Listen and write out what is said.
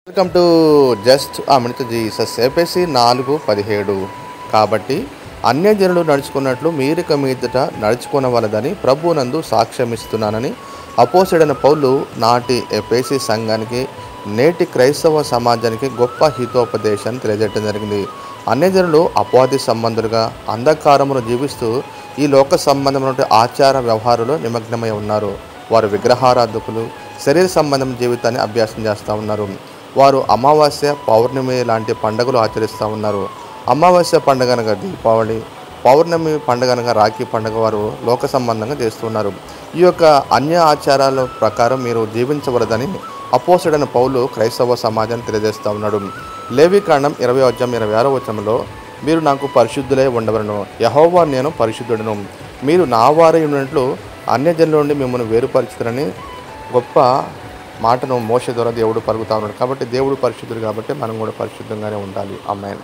Welcome to just Amrita Jesus APC 4:17. కాబట్టి అన్యజనులు నడుచుకున్నట్లు మీరిక మీదట నడుచుకొనవలదని ప్రభువునందు సాక్ష్యమిస్తున్నానని అపోసైడైన పౌలు నాటి ఎఫెసీ సంఘానికి నేటి క్రైస్తవ సమాజానికి గొప్ప హితోపదేశాన్ని తెలియజేయడం జరిగింది. అన్యజనులు అపవాది సంబంధులుగా అంధకారమును జీవిస్తూ ఈ లోక సంబంధమైన ఆచార వ్యవహారాలు నిమగ్నమై ఉన్నారు. వారు విగ్రహారాధకులు, శరీర సంబంధం జీవితాన్ని అభ్యాసం చేస్తూ ఉన్నారు. వారు అమావాస్య, పౌర్ణమి లాంటి పండుగలు ఆచరిస్తూ ఉన్నారు. అమావాస్య పండుగ అనగా దీపావళి, పౌర్ణమి పండుగ అనగా రాఖీ పండుగ వారు లోక సంబంధంగా చేస్తున్నారు. ఈ యొక్క అన్య ఆచారాల ప్రకారం మీరు జీవించవలదని అపోసైడైన పౌలు క్రైస్తవ సమాజాన్ని తెలియజేస్తూ ఉన్నాడు. లేవీకాండం 20:26 మీరు నాకు పరిశుద్ధులై ఉండవలను, యెహోవా నేను పరిశుద్ధుడను, మీరు నా వారై ఉన్నట్లు అన్యజనుల నుండి మిమ్మల్ని వేరుపరుచుతారని గొప్ప మాటను మోషే ద్వారా దేవుడు పలుకుతా ఉన్నాడు. కాబట్టి దేవుడు పరిశుద్ధుడు కాబట్టి మనం కూడా పరిశుద్ధంగానే ఉండాలి. ఆమేన్.